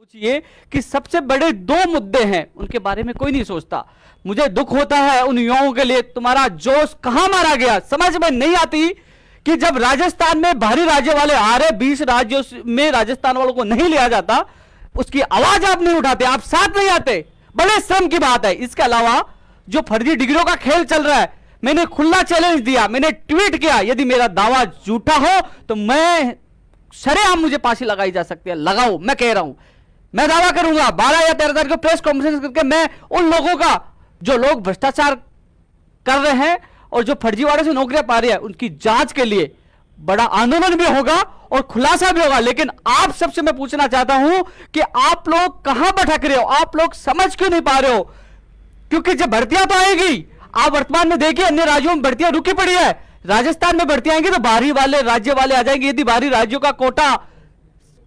सोचिए कि सबसे बड़े दो मुद्दे हैं, उनके बारे में कोई नहीं सोचता। मुझे दुख होता है उन युवाओं के लिए, तुम्हारा जोश कहां मारा गया समझ में नहीं आती कि जब राजस्थान में बाहरी राज्य वाले आ रहे, 20 राज्यों में राजस्थान वालों को नहीं लिया जाता, उसकी आवाज आप नहीं उठाते, आप साथ नहीं आते। बड़े शर्म की बात है। इसके अलावा जो फर्जी डिग्रियों का खेल चल रहा है, मैंने खुला चैलेंज दिया, मैंने ट्वीट किया, यदि मेरा दावा झूठा हो तो मैं शरेआम मुझे फांसी लगाई जा सकती है, लगाओ, मैं कह रहा हूं, मैं दावा करूंगा 12 या 13 तारीख को प्रेस कॉन्फ्रेंस करके मैं उन लोगों का, जो लोग भ्रष्टाचार कर रहे हैं और जो फर्जीवाड़े से नौकरियां पा रहे हैं, उनकी जांच के लिए बड़ा आंदोलन भी होगा और खुलासा भी होगा। लेकिन आप सबसे मैं पूछना चाहता हूं कि आप लोग कहां भटक रहे हो, आप लोग समझ क्यों नहीं पा रहे हो? क्योंकि जब भर्तियां तो आएगी, आप वर्तमान में देखिए अन्य राज्यों में भर्तियां रुकी पड़ी है, राजस्थान में भर्तियां आएंगी तो बाहरी वाले राज्य वाले आ जाएंगे। यदि बाहरी राज्यों का कोटा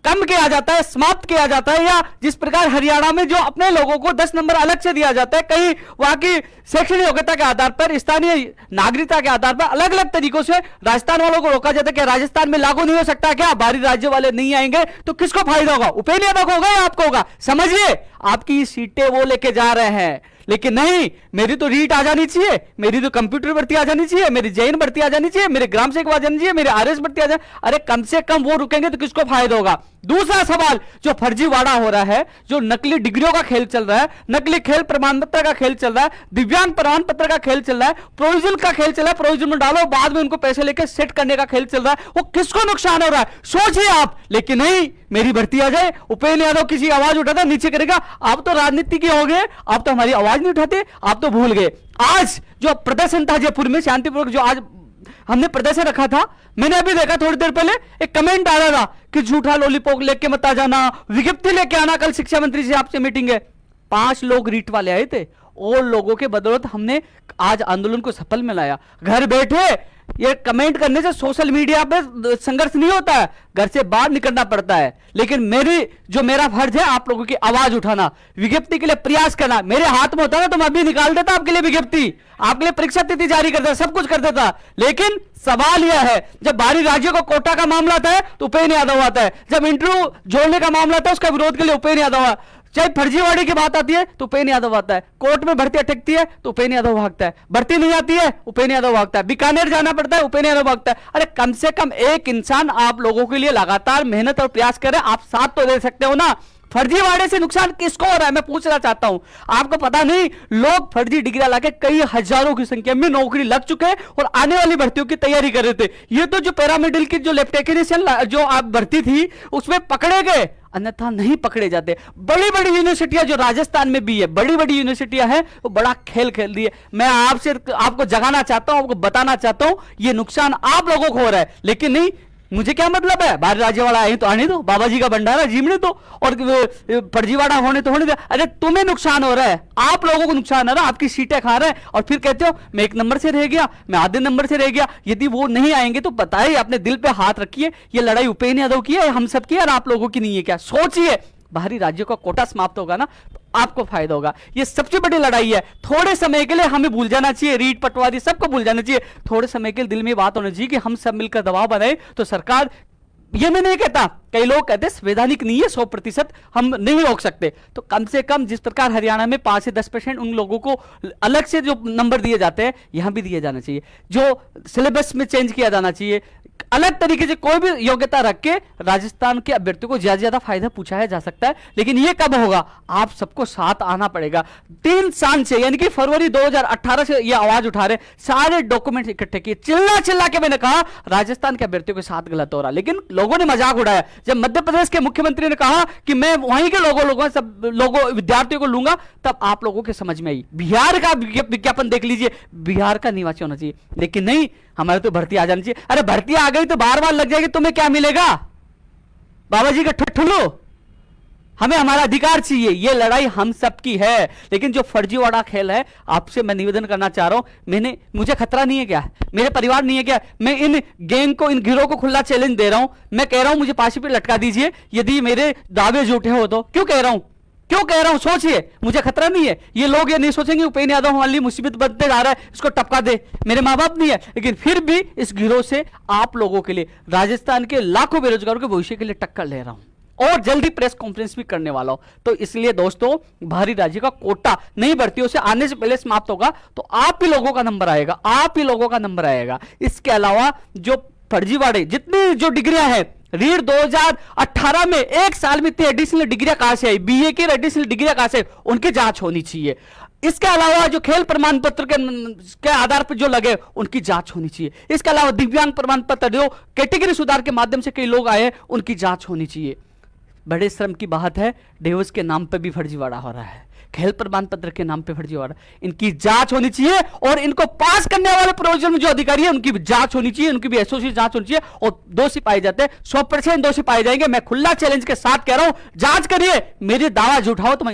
कम किया जाता है, समाप्त किया जाता है, या जिस प्रकार हरियाणा में जो अपने लोगों को 10 नंबर अलग से दिया जाता है, कहीं वहां की शैक्षणिक योग्यता के आधार पर, स्थानीय नागरिकता के आधार पर अलग अलग तरीकों से राजस्थान वालों को रोका जाता है। क्या राजस्थान में लागू नहीं हो सकता? क्या बाहरी राज्य वाले नहीं आएंगे तो किसको फायदा होगा? उपेंद्र यादव को होगा या आपको होगा? समझिए, आपकी सीटें वो लेके जा रहे हैं, लेकिन नहीं, मेरी तो रीट आ जानी चाहिए, मेरी तो कंप्यूटर भर्ती आ जानी चाहिए, मेरी जैन भर्ती आ जानी चाहिए, मेरे ग्राम सेवक आ जानी चाहिए, मेरे आरएस भर्ती आ जानी। अरे कम से कम वो रुकेंगे तो किसको फायदा होगा? दूसरा सवाल, जो फर्जीवाड़ा हो रहा है, जो नकली डिग्रियों का खेल चल रहा है, नकली खेल प्रमाण पत्र का खेल चल रहा है, दिव्यांग प्रमाण पत्र का खेल चल रहा है, प्रोविजन का खेल चल रहा है, प्रोविजन में डालो बाद में उनको पैसे लेकर सेट करने का खेल चल रहा है, वो किसको नुकसान हो रहा है सोचिए आप। लेकिन नहीं, मेरी भर्ती आ जाए, उपेंद्र यादव किसी आवाज उठाता नीचे करेगा, आप तो राजनीति के हो गए, आप तो हमारी आवाज नहीं उठाते, आप तो भूल गए। आज जो प्रदर्शन था जयपुर में शांतिपूर्वक, जो आज हमने प्रदर्शन रखा था, मैंने अभी देखा थोड़ी देर पहले एक कमेंट आ रहा था कि झूठा लॉलीपॉप लेके मत आ जाना, विज्ञप्ति लेके आना, कल शिक्षा मंत्री से आपसे मीटिंग है। 5 लोग रीट वाले आए थे, और लोगों के बदौलत हमने आज आंदोलन को सफल में लाया। घर बैठे ये कमेंट करने से सोशल मीडिया पे संघर्ष नहीं होता है, घर से बाहर निकलना पड़ता है। लेकिन मेरा फर्ज है आप लोगों की आवाज उठाना, विज्ञप्ति के लिए प्रयास करना। मेरे हाथ में होता ना तो मैं अभी निकाल देता आपके लिए विज्ञप्ति, आपके लिए परीक्षा तिथि जारी कर देता, सब कुछ कर देता। लेकिन सवाल यह है, जब बाहरी राज्यों को कोटा का मामला आता है तो उपेंद्र यादव आता है, जब इंटरव्यू जोड़ने का मामला आता है उसका विरोध के लिए उपेंद्र यादव आता है, चाहे फर्जीवाड़े की बात आती है तो उपेंद्र यादव आता है, कोर्ट में भर्ती अटकती है तो उपेंद्र यादव भागता है, भर्ती नहीं आती है उपेंद्र यादव भागता है, बीकानेर जाना पड़ता है उपेंद्र यादव भागता है। अरे कम से कम एक इंसान आप लोगों के लिए लगातार मेहनत और प्रयास करे, आप साथ तो दे सकते हो ना। फर्जीवाड़े से नुकसान किसको हो रहा है मैं पूछना चाहता हूं। आपको पता नहीं, लोग फर्जी डिग्रियां लाके कई हजारों की संख्या में नौकरी लग चुके हैं और आने वाली भर्तियों की तैयारी कर रहे थे। ये तो जो पैरामेडिकल की जो लैब टेक्नीशियन जो आप भर्ती थी उसमें पकड़े गए, अन्यथा नहीं पकड़े जाते। बड़ी बड़ी यूनिवर्सिटियां जो राजस्थान में भी है, बड़ी बड़ी यूनिवर्सिटियां हैं, वो बड़ा खेल खेल रही है। मैं आपको जगाना चाहता हूं, आपको बताना चाहता हूं, ये नुकसान आप लोगों को हो रहा है। लेकिन नहीं, मुझे क्या मतलब है, बाहर राज्य वाला आए तो आने दो, बाबा जी का भंडारा जीवने दो, और फर्जीवाड़ा होने तो होने दो। अरे तुम्हें नुकसान हो रहा है, आप लोगों को नुकसान हो रहा है, आपकी सीटें खा रहे हैं, और फिर कहते हो मैं 1 नंबर से रह गया, मैं आधे नंबर से रह गया। यदि वो नहीं आएंगे तो बताइए, अपने दिल पे हाथ रखिए, ये लड़ाई उपेंद्र यादव की है, हम सब की है, और आप लोगों की नहीं है क्या? सोचिए, बाहरी राज्यों का कोटा समाप्त होगा ना तो आपको फायदा होगा। ये सबसे बड़ी लड़ाई है। थोड़े समय के लिए हमें भूल जाना चाहिए, रीट पटवारी सबको भूल जाना चाहिए। थोड़े समय के लिए दिल में बात होनी चाहिए कि हम सब मिलकर दबाव बनाए तो सरकार, ये मैं नहीं कहता, कई लोग कहते संवैधानिक नहीं है, 100% हम नहीं रोक सकते, तो कम से कम जिस प्रकार हरियाणा में 5 से 10% उन लोगों को अलग से जो नंबर दिए जाते हैं, यहां भी दिए जाना चाहिए। जो सिलेबस में चेंज किया जाना चाहिए, अलग तरीके से कोई भी योग्यता रख के राजस्थान के अभ्यर्थियों को ज्यादा फायदा पहुंचाया जा सकता है। लेकिन यह कब होगा? आप सबको साथ आना पड़ेगा। 3 साल से, यानी कि फरवरी 2018 से ये आवाज उठा रहे, सारे डॉक्यूमेंट इकट्ठे किए, चिल्ला चिल्ला के मैंने कहा राजस्थान के अभ्यर्थियों के साथ गलत हो रहा। लेकिन लोगों ने मजाक उड़ाया। जब मध्य प्रदेश के मुख्यमंत्री ने कहा कि मैं वहीं के लोगों विद्यार्थियों को लूंगा, तब आप लोगों के समझ में आई। बिहार का विज्ञापन देख लीजिए, बिहार का निवासी होना चाहिए, लेकिन नहीं, हमारे तो भर्ती आ जानी चाहिए। अरे भर्ती आ गई तो बार-बार लग जाएगी, तुम्हें क्या मिलेगा? बाबा जी का ठुठुलू। हमें हमारा अधिकार चाहिए, ये लड़ाई हम सबकी है। लेकिन जो फर्जीवाड़ा खेल है, आपसे मैं निवेदन करना चाह रहा हूं, मुझे खतरा नहीं है क्या? मेरे परिवार नहीं है क्या? मैं इन गैंग को, इन गिरोह को खुला चैलेंज दे रहा हूं। मैं कह रहा हूं मुझे फांसी पे लटका दीजिए यदि मेरे दावे झूठे हो तो। क्यों कह रहा हूं? सोचिए, मुझे खतरा नहीं है। ये लोग ये नहीं सोचेंगे उपेंद्र यादव हमारे लिए मुसीबत बनते जा रहा है, इसको टपका दे। मेरे माँ बाप नहीं है, लेकिन फिर भी इस गिरोह से आप लोगों के लिए, राजस्थान के लाखों बेरोजगारों के भविष्य के लिए टक्कर ले रहा हूं। और जल्दी प्रेस कॉन्फ्रेंस भी करने वाला हूं। तो इसलिए दोस्तों, बाहरी राज्य का कोटा नहीं भर्तियों से आने से पहले समाप्त होगा तो आप ही लोगों का नंबर आएगा, आप ही लोगों का नंबर आएगा। इसके अलावा जो फर्जीवाड़े जितनी जो डिग्रियां हैं, रीड 2018 में एक साल में इतनी एडिशनल डिग्रियां कहां से आई, बीए की एडिशनल डिग्रियां कहां से, उनकी जांच होनी चाहिए। इसके अलावा जो खेल प्रमाण पत्र के आधार पर जो लगे उनकी जांच होनी चाहिए। इसके अलावा दिव्यांग प्रमाण पत्र जो कैटेगरी सुधार के माध्यम से कई लोग आए, उनकी जांच होनी चाहिए। बड़े श्रम की बात है, डिवोर्स के नाम पे भी फर्जीवाड़ा हो रहा है, खेल प्रमाण पत्र के नाम पे फर्जीवाड़ा, इनकी जांच होनी चाहिए। और इनको पास करने वाले प्रोविजन में जो अधिकारी है उनकी भी जांच होनी चाहिए, उनकी भी एसओसी जांच होनी चाहिए। और दोषी पाए जाते हैं 100% दोषी पाए जाएंगे। मैं खुला चैलेंज के साथ कह रहा हूं, जांच करिए, मेरे दावा झूठाओ तो मैं